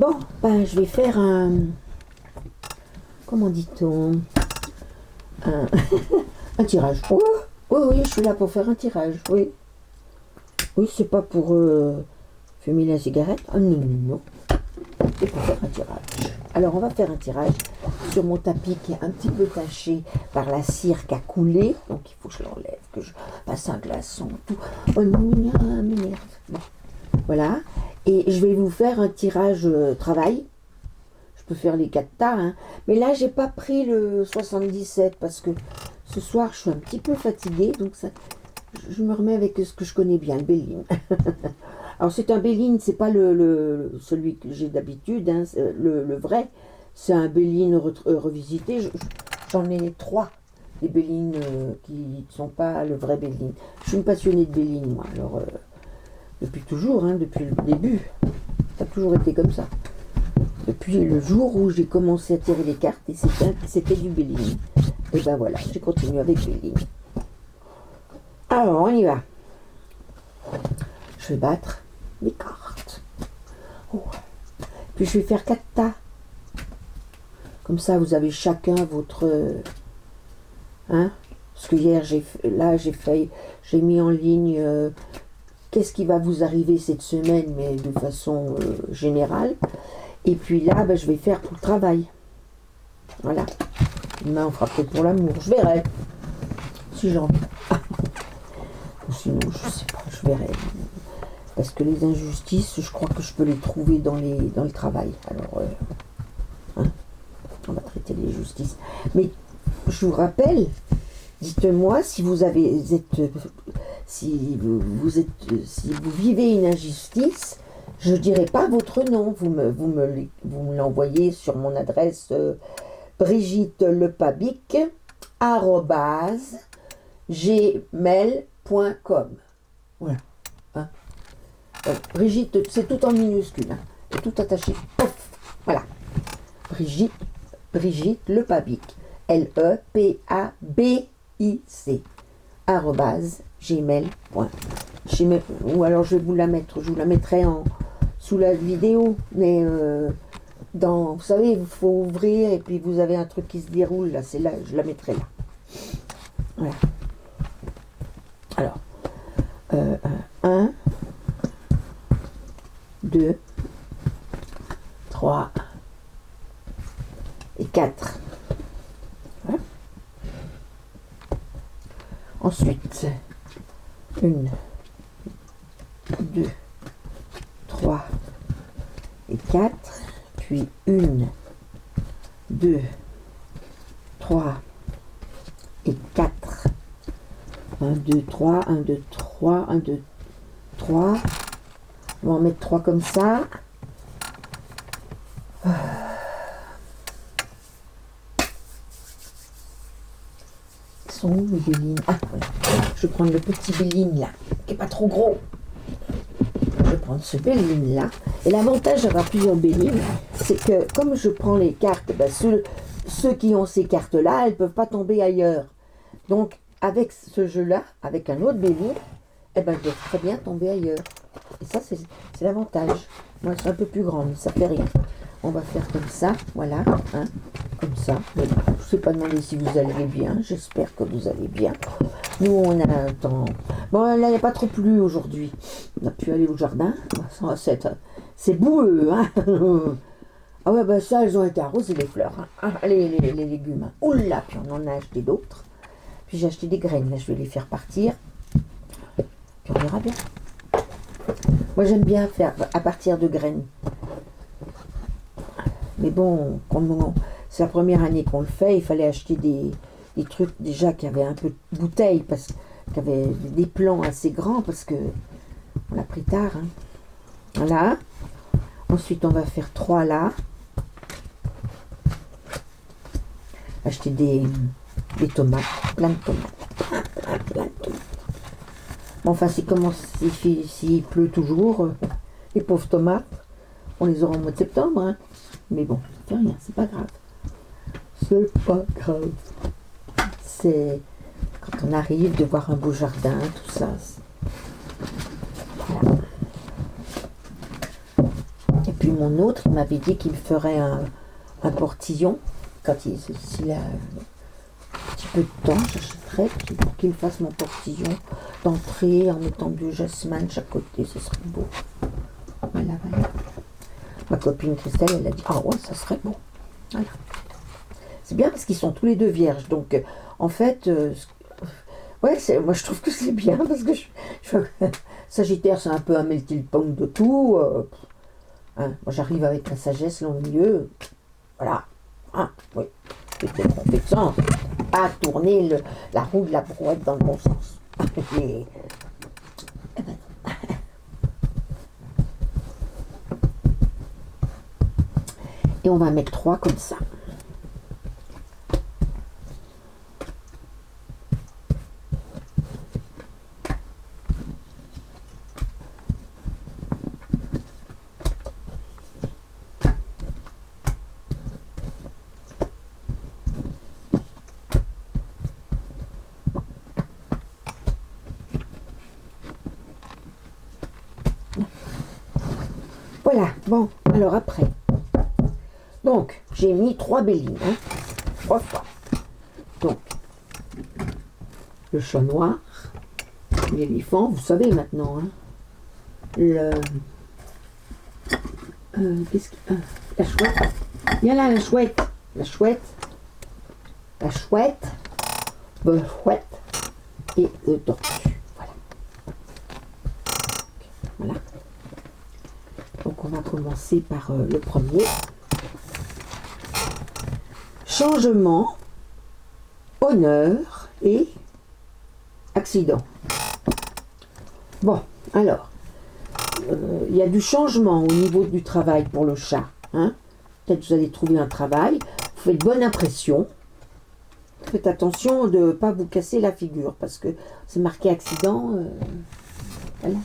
Bon, ben, je vais faire un... Comment dit-on? Un, un tirage. Oh, oui, oui, je suis là pour faire un tirage, oui. Oui, c'est pas pour fumer la cigarette. Ah non, non, non. C'est pour faire un tirage. Alors, on va faire un tirage sur mon tapis qui est un petit peu taché par la cire qui a coulé. Donc, il faut que je l'enlève, que je passe un glaçon, tout. Oh, m'énerve. Bon, voilà. Et je vais vous faire un tirage travail. Je peux faire les 4 tas, hein. Mais là, j'ai pas pris le 77 parce que ce soir, je suis un petit peu fatiguée. Donc, ça, je me remets avec ce que je connais bien, le Béline. Alors, c'est un Béline, c'est pas celui que j'ai d'habitude, hein, le vrai. C'est un Béline revisité. J'en ai 3, des Bélines qui ne sont pas le vrai Béline. Je suis une passionnée de Béline, moi. Alors, depuis toujours, hein, depuis le début. Ça a toujours été comme ça. Depuis le jour où j'ai commencé à tirer les cartes, et c'était du Béline. Et ben voilà, j'ai continué avec Béline. Alors, on y va. Je vais battre mes cartes. Oh. Puis je vais faire 4 tas. Comme ça, vous avez chacun votre... Hein? Parce que hier, j'ai mis en ligne qu'est-ce qui va vous arriver cette semaine, mais de façon générale. Et puis là, ben, je vais faire pour le travail. Voilà. Demain, on fera peut-être pour l'amour. Je verrai. Si j'ai envie. Ou sinon, je sais pas, je verrai. Parce que les injustices, je crois que je peux les trouver dans le travail. Alors, hein, on va traiter les justices. Mais je vous rappelle, dites-moi si vous vivez une injustice, je ne dirai pas votre nom. Vous me l'envoyez sur mon adresse brigittelepabic@gmail.com. Voilà. Hein? Brigitte, c'est tout en minuscule, hein, et tout attaché. Pof, voilà. Brigitte Lepabic, Lepabic @gmail.com. Ou alors je vais vous la mettre, je vous la mettrai sous la vidéo, mais vous savez, il faut ouvrir et puis vous avez un truc qui se déroule là, c'est là, je la mettrai là. Voilà. Alors, 1, 2, 3 et 4. Voilà. Ensuite, 1, 2, 3 et 4. Puis 1, 2, 3 et 4. 1, 2, 3, 1, 2, 3, 1, 2, 3. On va en mettre 3 comme ça. Ils sont où les Bélines? Ah, voilà. Je vais prendre le petit Béline là, qui n'est pas trop gros. Je vais prendre ce Béline là. Et l'avantage d'avoir plusieurs Bélines, c'est que comme je prends les cartes, ben ceux qui ont ces cartes-là, elles ne peuvent pas tomber ailleurs. Donc, avec ce jeu-là, avec un autre Béline, eh ben, elles peuvent très bien tomber ailleurs. Et ça, c'est l'avantage. Moi, c'est un peu plus grand, mais ça fait rien. On va faire comme ça, voilà, hein, comme ça. Je ne vous ai pas demandé si vous alliez bien. J'espère que vous allez bien. Nous, on a un temps... Bon, là, il n'y a pas trop plu aujourd'hui. On a pu aller au jardin. C'est boueux, hein. Ah ouais, ben ça, elles ont été arrosées, les fleurs. Hein. Ah, les légumes. Oula, puis on en a acheté d'autres. Puis j'ai acheté des graines. Là, je vais les faire partir. Puis on verra bien. Moi, j'aime bien faire à partir de graines. Mais bon, c'est la première année qu'on le fait, il fallait acheter des trucs déjà qui avaient un peu de bouteille, parce qu'il y avait des plants assez grands, parce que on l'a pris tard. Hein. Voilà. Ensuite, on va faire 3 là. Acheter des tomates, plein de tomates. Plein de tomates. Bon, enfin, s'il pleut toujours, les pauvres tomates, on les aura au mois de septembre. Hein. Mais bon, ça fait rien, c'est pas grave. C'est pas grave. C'est quand on arrive de voir un beau jardin, tout ça. Voilà. Et puis mon autre, il m'avait dit qu'il me ferait un portillon. Quand s'il a un petit peu de temps, j'achèterais pour qu'il fasse mon portillon d'entrée en mettant du jasmin de chaque côté, ce serait beau. Voilà, voilà. Ma copine Christelle, elle a dit, ah ouais, ça serait beau. Voilà. C'est bien parce qu'ils sont tous les deux vierges, donc en fait, ouais, moi je trouve que c'est bien parce que Sagittaire, c'est un peu un melting pot de tout. Hein, moi j'arrive avec la sagesse là au milieu. Voilà. Ah, oui. C'était mon fait sens. Pas tourner la roue de la brouette dans le bon sens. Et, eh ben, et on va mettre 3 comme ça. Voilà, bon, alors après. Donc, j'ai mis 3 bélines, hein, 3 fois. Donc, le chat noir, l'éléphant, vous savez maintenant, hein, qu'est-ce que... la chouette. Viens là, la chouette. La chouette. La chouette. Le chouette. Et le tortue. Voilà. Voilà. Donc on va commencer par le premier. Changement, honneur et accident. Bon, alors, il y a du changement au niveau du travail pour le chat. Hein. Peut-être que vous allez trouver un travail. Vous faites bonne impression. Faites attention de ne pas vous casser la figure parce que c'est marqué accident. Voilà.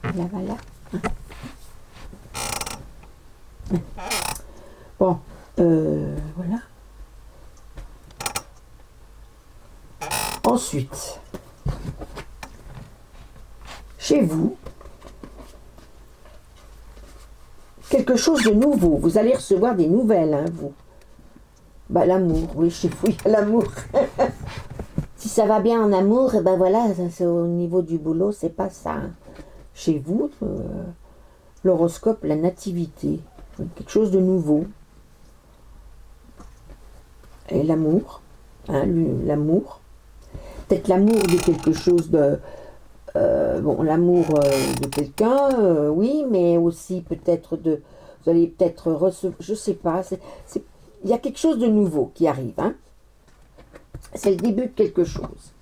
Voilà, voilà. Bon, voilà. Ensuite, chez vous, quelque chose de nouveau. Vous allez recevoir des nouvelles, hein, vous. Bah, l'amour, oui, chez vous, il y a l'amour. Si ça va bien en amour, et ben voilà, c'est au niveau du boulot, c'est pas ça. Hein. Chez vous, l'horoscope, la nativité, quelque chose de nouveau. Et l'amour, hein, l'amour. Peut-être l'amour de quelque chose de... bon, l'amour de quelqu'un, oui, mais aussi peut-être de... Vous allez peut-être recevoir... Je sais pas, il y a quelque chose de nouveau qui arrive, hein. C'est le début de quelque chose.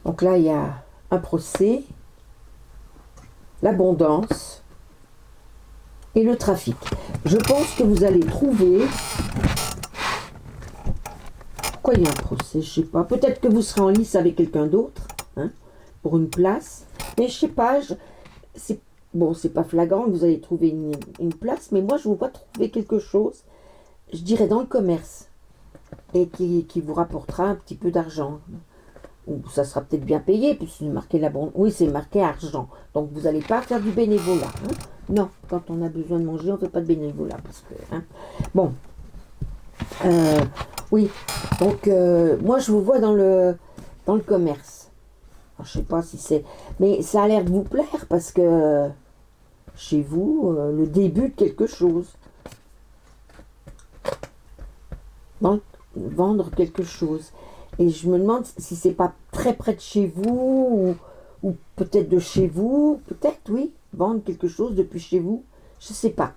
Donc là, il y a un procès, l'abondance et le trafic. Je pense que vous allez trouver... Pourquoi il y a un procès? Je sais pas. Peut-être que vous serez en lice avec quelqu'un d'autre, hein, pour une place. Mais je sais pas, bon, c'est pas flagrant que vous allez trouver une place, mais moi, je vous vois trouver quelque chose, je dirais dans le commerce, et qui vous rapportera un petit peu d'argent. Ou ça sera peut-être bien payé, puisque c'est marqué l'abondance. Oui, c'est marqué argent. Donc, vous n'allez pas faire du bénévolat. Hein. Non, quand on a besoin de manger, on ne fait pas de bénévolat. Parce que, hein. Bon. Oui. Donc, moi, je vous vois dans le commerce. Alors, je ne sais pas si c'est... Mais ça a l'air de vous plaire, parce que chez vous, le début de quelque chose. Vendre quelque chose. Et je me demande si c'est pas très près de chez vous, ou peut-être de chez vous, peut-être, oui, vendre quelque chose depuis chez vous, je sais pas.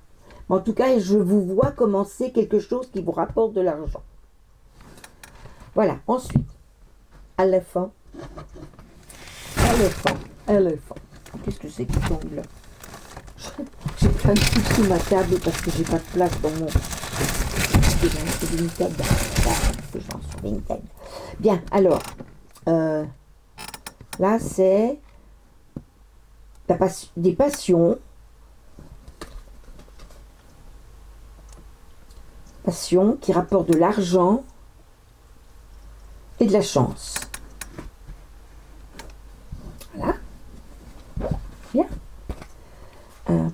Mais en tout cas, je vous vois commencer quelque chose qui vous rapporte de l'argent. Voilà, ensuite, éléphant. Qu'est-ce que c'est qui tombe là? J'ai plein de trucs sous ma table parce que j'ai pas de place dans mon... C'est Vinted. Je j'en sur Vinted. Bien, alors, là, c'est des passions. Passions qui rapportent de l'argent et de la chance. Voilà. Bien. euh,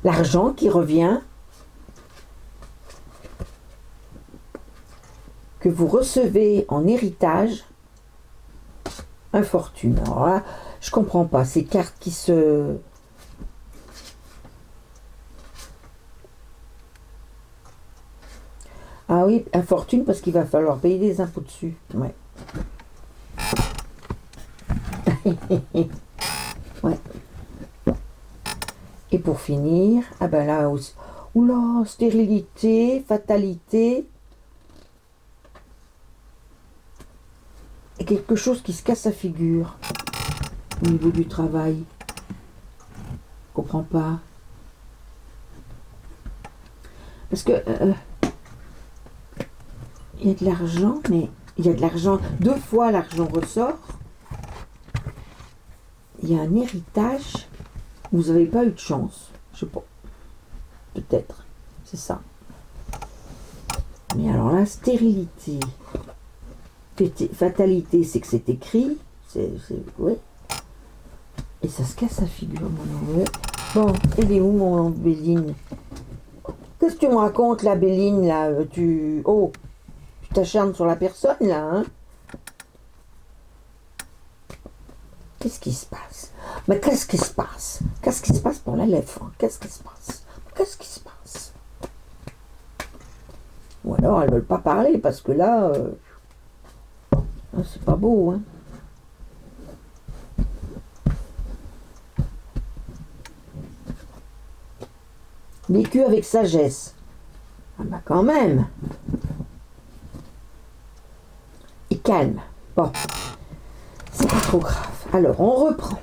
l'argent qui revient, que vous recevez en héritage, infortune. Alors là, je comprends pas, ces cartes qui se... Ah oui, infortune parce qu'il va falloir payer des impôts dessus. Ouais. Ouais. Et pour finir, ah ben là aussi, oula, stérilité, fatalité, et quelque chose qui se casse la figure au niveau du travail. Je comprends pas. Parce que il y a de l'argent, mais il y a de l'argent, 2 fois l'argent ressort. Il y a un héritage, vous n'avez pas eu de chance, je sais pas, peut-être, c'est ça. Mais alors là, stérilité, fatalité, c'est que c'est écrit, ouais. Et ça se casse la figure, mon ange. Bon, elle est où, mon Béline? Qu'est-ce que tu me racontes, la Béline, là? Tu t'acharnes sur la personne, là, hein? Qu'est-ce qui se passe? Mais qu'est-ce qui se passe? Qu'est-ce qui se passe pour l'éléphant? Qu'est-ce qui se passe? Qu'est-ce qui se passe? Ou alors, elles ne veulent pas parler, parce que là, c'est pas beau, hein? Vécu avec sagesse. Ah bah quand même. Et calme. Bon. C'est pas trop grave. Alors, on reprend.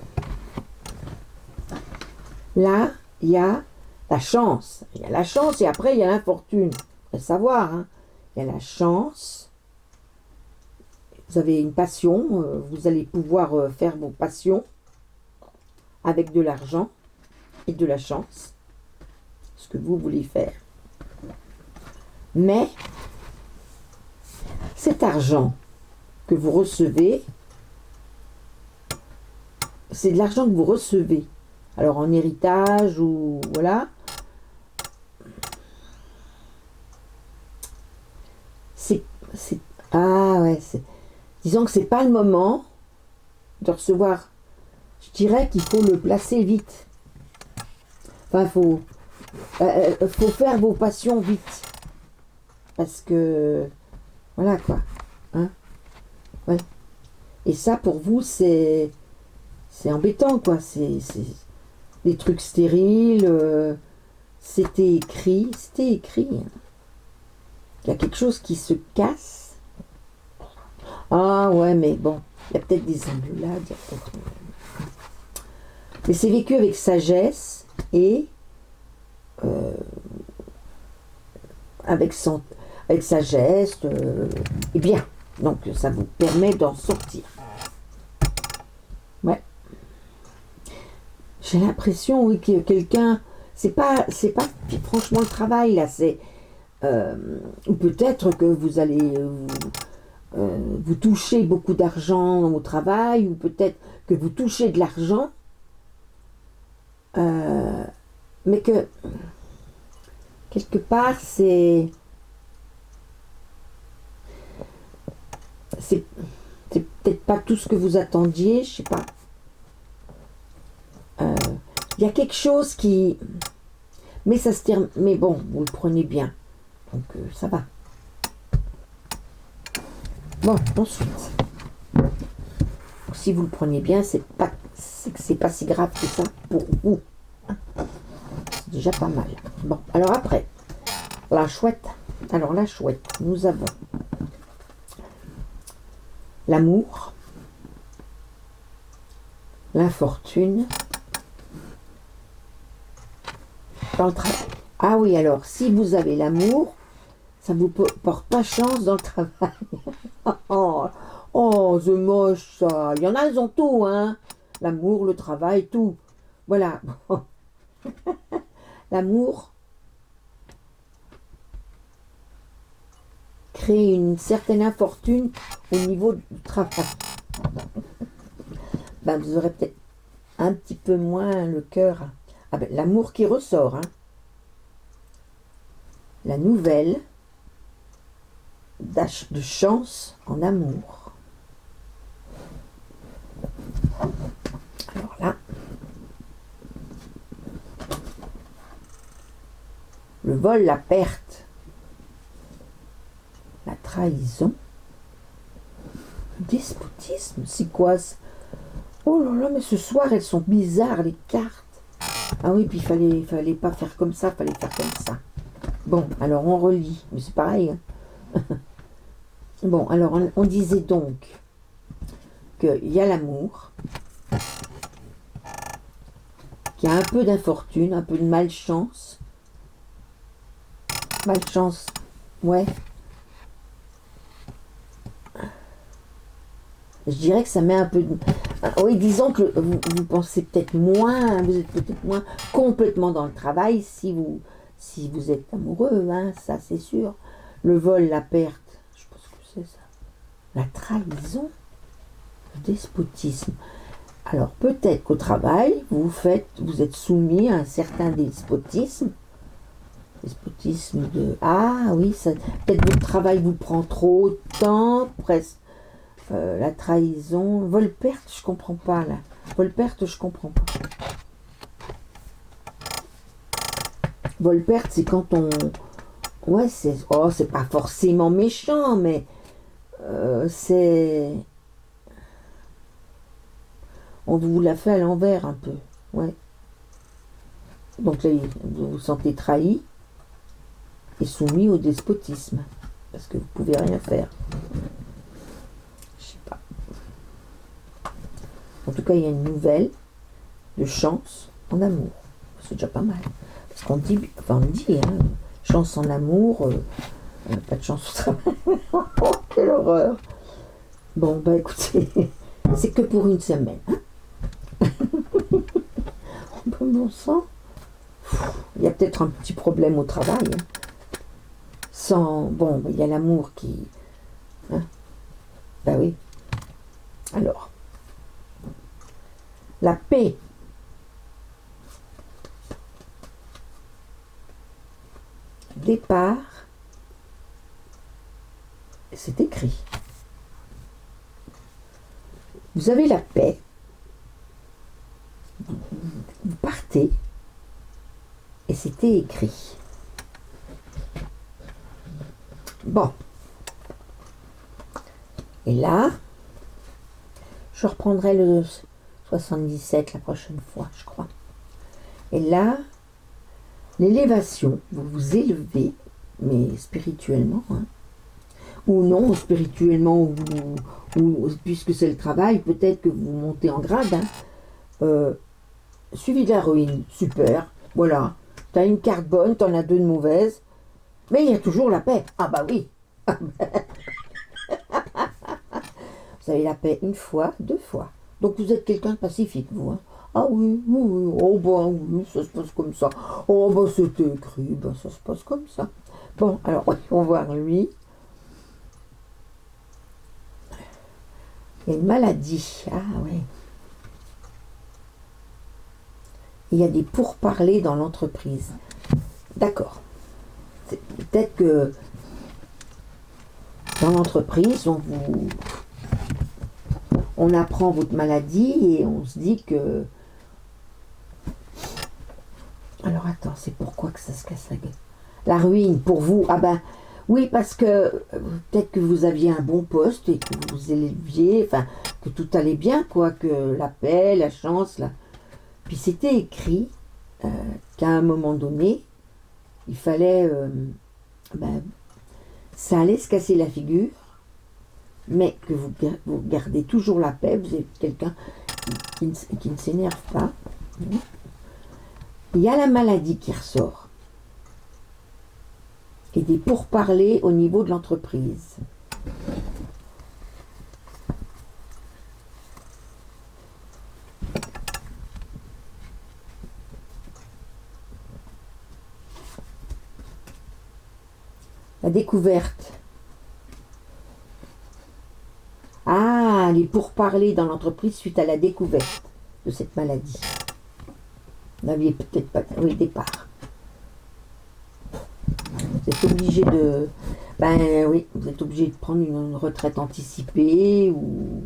Là, il y a la chance. Il y a la chance et après, il y a l'infortune. Il faut savoir, hein. Il y a la chance. Vous avez une passion. Vous allez pouvoir faire vos passions avec de l'argent et de la chance. Ce que vous voulez faire. Mais, cet argent que vous recevez, c'est de l'argent que vous recevez. Alors en héritage ou voilà. Ah ouais, disons que c'est pas le moment de recevoir. Je dirais qu'il faut le placer vite. Enfin, faut faire vos passions vite. Parce que voilà quoi. Hein? Ouais. Et ça pour vous c'est embêtant quoi. C'est des trucs stériles. C'était écrit. Il y a quelque chose qui se casse. Ah ouais, mais bon, il y a peut-être des engueulades. Mais c'est vécu avec sagesse et avec sagesse et bien. Donc ça vous permet d'en sortir. Ouais. J'ai l'impression, oui, que quelqu'un... C'est pas franchement le travail, là. Ou peut-être que vous allez... vous touchez beaucoup d'argent au travail, ou peut-être que vous touchez de l'argent, mais que quelque part c'est peut-être pas tout ce que vous attendiez, je sais pas. Il y a quelque chose qui... Mais ça se termine... Mais bon, vous le prenez bien. Donc ça va. Bon, ensuite. Si vous le prenez bien, c'est que c'est pas si grave que ça pour vous. C'est déjà pas mal. Bon, alors après, la chouette. Alors la chouette, nous avons l'amour, l'infortune, dans le travail. Ah oui, alors, si vous avez l'amour, ça vous porte pas chance dans le travail. Oh, c'est moche ça. Il y en a, ils ont tout, hein. L'amour, le travail, tout. Voilà. L'amour crée une certaine infortune au niveau du travail. Ben, vous aurez peut-être un petit peu moins le cœur Ah ben, l'amour qui ressort, hein. La nouvelle de chance en amour. Alors là, le vol, la perte, la trahison, le despotisme, c'est quoi ça? Oh là là, mais ce soir, elles sont bizarres, les cartes. Ah oui, puis fallait pas faire comme ça, fallait faire comme ça. Bon, alors on relit, mais c'est pareil. Hein. Bon, alors on disait donc qu'il y a l'amour, qu'il y a un peu d'infortune, un peu de malchance. Malchance, ouais. Je dirais que ça met un peu de... Oui, disons que vous pensez peut-être moins, vous êtes peut-être moins complètement dans le travail si vous êtes amoureux, hein, ça c'est sûr. Le vol, la perte, je pense que c'est ça. La trahison, le despotisme. Alors peut-être qu'au travail, vous êtes soumis à un certain despotisme. Despotisme de... Ah oui, peut-être votre travail vous prend trop de temps, presque. La trahison, vol-perte, je comprends pas là. Vol-perte, je comprends pas. Vol-perte, c'est quand on... Ouais, c'est pas forcément méchant, mais c'est... On vous l'a fait à l'envers un peu. Ouais. Donc là, vous vous sentez trahi et soumis au despotisme. Parce que vous pouvez rien faire. Je sais pas. En tout cas, il y a une nouvelle de chance en amour. C'est déjà pas mal. Parce qu'on dit, enfin on dit, hein, chance en amour, pas de chance au travail. Oh, quelle horreur. Bon, bah écoutez, c'est que pour une semaine. Hein. Bon sang. Il y a peut-être un petit problème au travail. Hein. Bon, il y a l'amour qui... Hein. Bah oui. Alors, la paix. Départ. C'est écrit. Vous avez la paix. Vous partez. Et c'était écrit. Bon. Et là, je reprendrai le 77 la prochaine fois, je crois. Et là, l'élévation, vous vous élevez, mais spirituellement, hein, ou non, spirituellement, ou puisque c'est le travail, peut-être que vous montez en grade, hein, suivi de la ruine, super, voilà, t'as une carte bonne, t'en as deux de mauvaises, mais il y a toujours la paix, ah bah oui, vous avez la paix une fois, deux fois, donc vous êtes quelqu'un de pacifique, vous, hein. Ah oui, oui, oui, oh bah oui, ça se passe comme ça. Oh bah c'était écrit, bah ça se passe comme ça. Bon, alors on va voir lui. Il y a une maladie. Ah oui. Il y a des pourparlers dans l'entreprise. D'accord. Peut-être que dans l'entreprise, on apprend votre maladie et on se dit que... Alors attends, c'est pourquoi que ça se casse la gueule? La ruine, pour vous, ah ben oui, parce que peut-être que vous aviez un bon poste et que vous éleviez, enfin, que tout allait bien, quoi, que la paix, la chance, là. Puis c'était écrit qu'à un moment donné, il fallait, ça allait se casser la figure, mais que vous gardez toujours la paix, vous êtes quelqu'un qui ne s'énerve pas. Il y a la maladie qui ressort. Et des pourparlers au niveau de l'entreprise. La découverte. Ah, les pourparlers dans l'entreprise suite à la découverte de cette maladie. Vous n'aviez peut-être pas... Oui, départ. Vous êtes obligé de... Ben oui, vous êtes obligé de prendre une retraite anticipée ou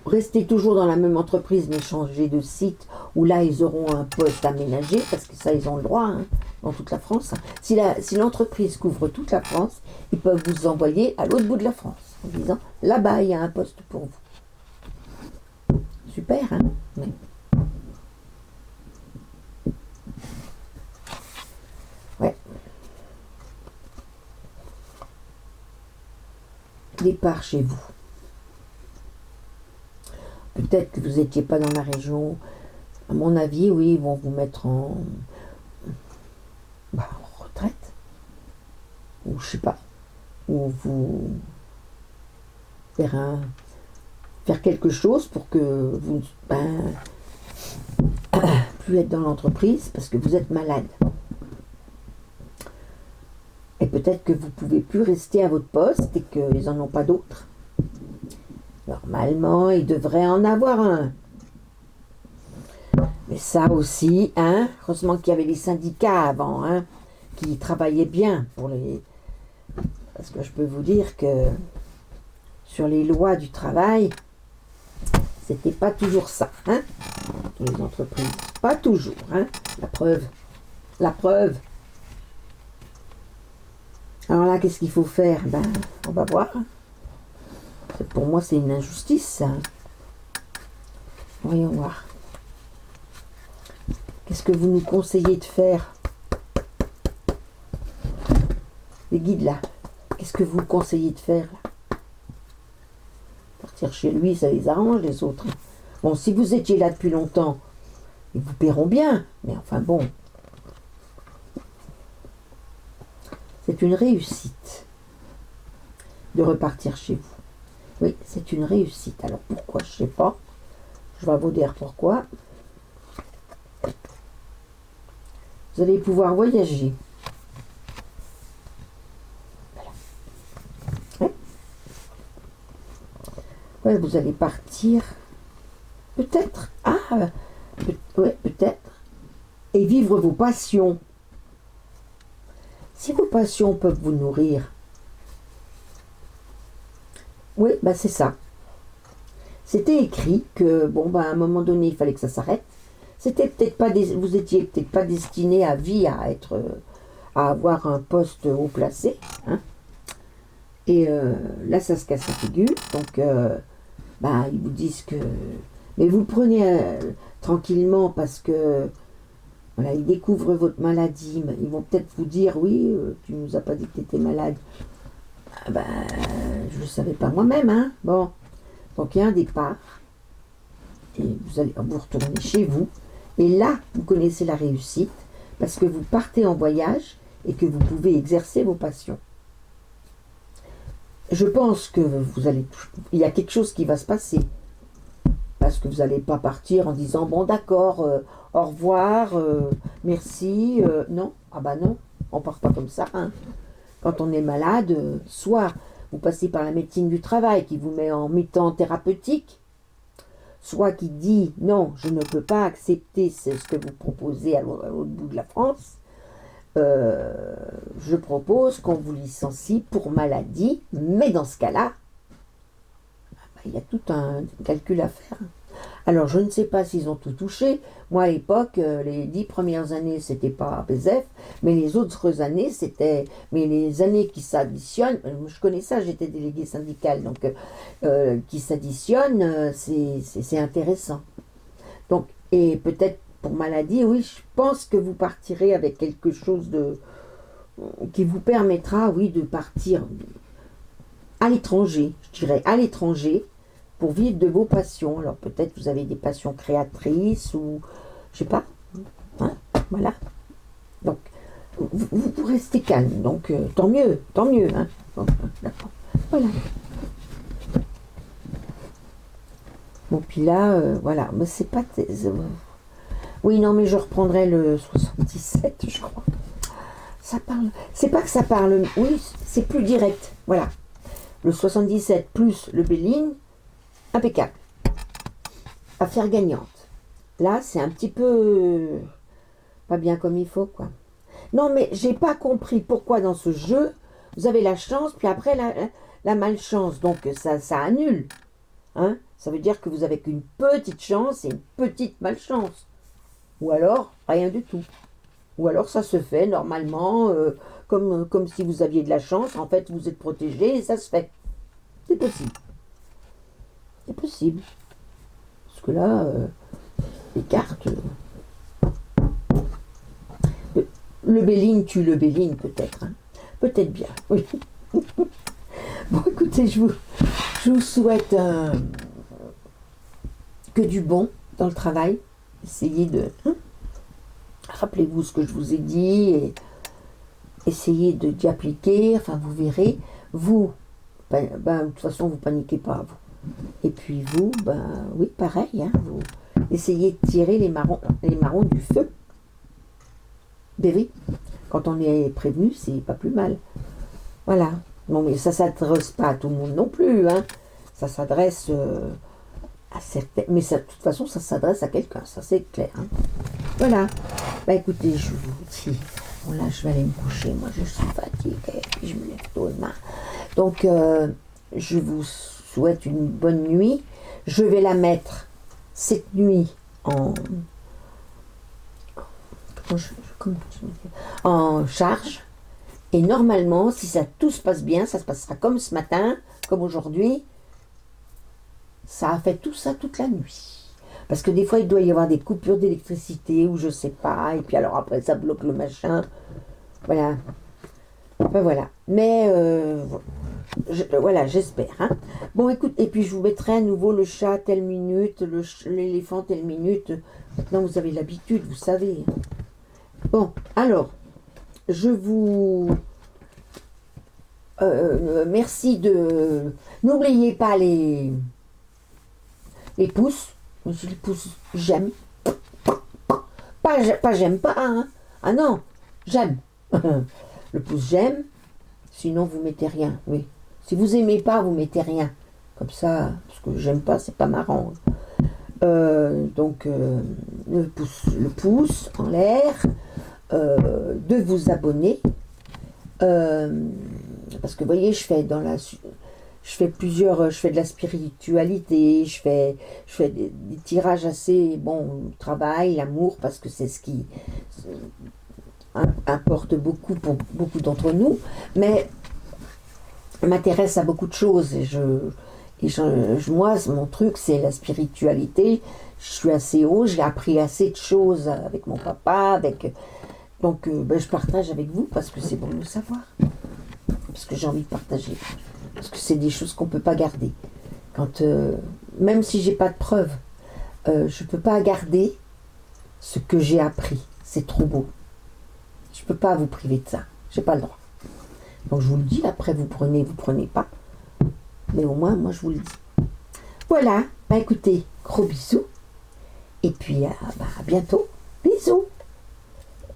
rester toujours dans la même entreprise mais changer de site, où là ils auront un poste aménagé, parce que ça ils ont le droit, hein, dans toute la France. Si l'entreprise couvre toute la France, ils peuvent vous envoyer à l'autre bout de la France en disant là-bas il y a un poste pour vous. Super, hein? Oui. Ouais. Départ chez vous. Peut-être que vous n'étiez pas dans la région. À mon avis, oui, ils vont vous mettre en retraite. Ou je sais pas. Ou vous faire quelque chose pour que vous plus être dans l'entreprise parce que vous êtes malade. Et peut-être que vous ne pouvez plus rester à votre poste et qu'ils n'en ont pas d'autres. Normalement, ils devraient en avoir un. Mais ça aussi, hein, heureusement qu'il y avait les syndicats avant, hein, qui travaillaient bien pour les... Parce que je peux vous dire que sur les lois du travail, c'était pas toujours ça, hein, les entreprises. Pas toujours, hein. La preuve. La preuve. Alors là, qu'est-ce qu'il faut faire? Ben, on va voir. Pour moi, c'est une injustice, ça. Voyons voir. Qu'est-ce que vous nous conseillez de faire? Les guides, là. Qu'est-ce que vous conseillez de faire, là? Partir chez lui, ça les arrange, les autres. Bon, si vous étiez là depuis longtemps, ils vous paieront bien. Mais enfin, bon. C'est une réussite de repartir chez vous. Oui, c'est une réussite. Alors pourquoi, je ne sais pas. Je vais vous dire pourquoi. Vous allez pouvoir voyager. Voilà. Ouais, vous allez partir. Peut-être. Ouais, peut-être. Et vivre vos passions. Si vos passions peuvent vous nourrir. Oui, ben c'est ça. C'était écrit que, à un moment donné, il fallait que ça s'arrête. C'était peut-être pas vous étiez peut-être pas destiné à vie à avoir un poste haut placé, hein. Et là, ça se casse la figure. Donc, ils vous disent que, mais vous le prenez tranquillement parce que, voilà, ils découvrent votre maladie. Ils vont peut-être vous dire, oui, tu nous as pas dit que tu étais malade. Je ne le savais pas moi-même, hein. Bon, donc il y a un départ. Et vous retournez chez vous. Et là, vous connaissez la réussite parce que vous partez en voyage et que vous pouvez exercer vos passions. Je pense que il y a quelque chose qui va se passer. Parce que vous n'allez pas partir en disant, bon d'accord, au revoir, merci, non. Non, on ne part pas comme ça, hein. Quand on est malade, soit vous passez par la médecine du travail qui vous met en mi-temps thérapeutique, soit qui dit non, je ne peux pas accepter ce que vous proposez à l'autre bout de la France, je propose qu'on vous licencie pour maladie, mais dans ce cas-là, il y a tout un calcul à faire. Alors, je ne sais pas s'ils ont tout touché. Moi, à l'époque, les 10 premières années, c'était pas BZF, mais les autres années, c'était... Mais les années qui s'additionnent, je connais ça, j'étais déléguée syndicale, donc qui s'additionnent, c'est intéressant. Donc, et peut-être pour maladie, oui, je pense que vous partirez avec quelque chose qui vous permettra, oui, de partir à l'étranger, je dirais, à l'étranger, pour vivre de vos passions. Alors peut-être vous avez des passions créatrices ou je sais pas, hein, voilà. Donc vous restez calme, donc tant mieux, hein. Bon, d'accord, voilà. Bon puis là, voilà, mais c'est pas, oui non mais je reprendrai le 77, je crois. Ça parle, c'est pas que ça parle, oui c'est plus direct, voilà. Le 77 plus le Béline. Impeccable. Affaire gagnante. Là, c'est un petit peu pas bien comme il faut, quoi. Non, mais j'ai pas compris pourquoi dans ce jeu, vous avez la chance, puis après la malchance. Donc ça annule. Hein? Ça veut dire que vous avez qu'une petite chance et une petite malchance. Ou alors, rien du tout. Ou alors ça se fait normalement, comme si vous aviez de la chance, en fait vous êtes protégé et ça se fait. C'est possible. C'est possible. Parce que là, les cartes... le Béline tue le Béline peut-être. Hein. Peut-être bien, oui. Bon, écoutez, je vous souhaite que du bon dans le travail. Essayez de... rappelez-vous ce que je vous ai dit et essayez d'y appliquer. Enfin, vous verrez. Vous, de toute façon, vous paniquez pas, vous. Et puis vous, oui, pareil. Hein, vous essayez de tirer les marrons du feu. Ben oui, quand on est prévenu, c'est pas plus mal. Voilà. Bon, mais ça s'adresse pas à tout le monde non plus. Hein. Ça s'adresse à certains. Mais ça, de toute façon, ça s'adresse à quelqu'un. Ça, c'est clair. Hein. Voilà. Écoutez, je vous dis. Bon, là, je vais aller me coucher. Moi, je suis fatiguée. Puis je me lève tôt demain. Donc, je vous souhaite une bonne nuit. Je vais la mettre cette nuit en charge. Et normalement, si tout se passe bien, ça se passera comme ce matin, comme aujourd'hui. Ça a fait tout ça toute la nuit. Parce que des fois, il doit y avoir des coupures d'électricité ou je sais pas. Et puis alors après, ça bloque le machin. Voilà. Voilà. Mais voilà, j'espère. Hein. Bon, écoute, et puis je vous mettrai à nouveau le chat telle minute, l'éléphant telle minute. Maintenant, vous avez l'habitude, vous savez. Bon, alors, je vous... merci de... N'oubliez pas les pouces. Les pouces, j'aime. Pas j'aime pas, hein. Ah non, j'aime. Le pouce j'aime. Sinon, vous mettez rien, oui. Si vous aimez pas, vous mettez rien. Comme ça, parce que j'aime pas, c'est pas marrant. Donc, le pouce en l'air. De vous abonner. Parce que vous voyez, je fais de la spiritualité, je fais des tirages assez, bon, le travail, l'amour, parce que c'est ce qui importe beaucoup pour beaucoup d'entre nous, mais m'intéresse à beaucoup de choses moi, mon truc, c'est la spiritualité. Je suis assez haut, j'ai appris assez de choses avec mon papa, donc je partage avec vous parce que c'est bon de le savoir. Parce que j'ai envie de partager. Parce que c'est des choses qu'on ne peut pas garder. Même si j'ai pas de preuves, je ne peux pas garder ce que j'ai appris. C'est trop beau. Je ne peux pas vous priver de ça. J'ai pas le droit. Donc je vous le dis, après vous prenez pas. Mais au moins, moi je vous le dis. Voilà, écoutez, gros bisous. Et puis à bientôt. Bisous.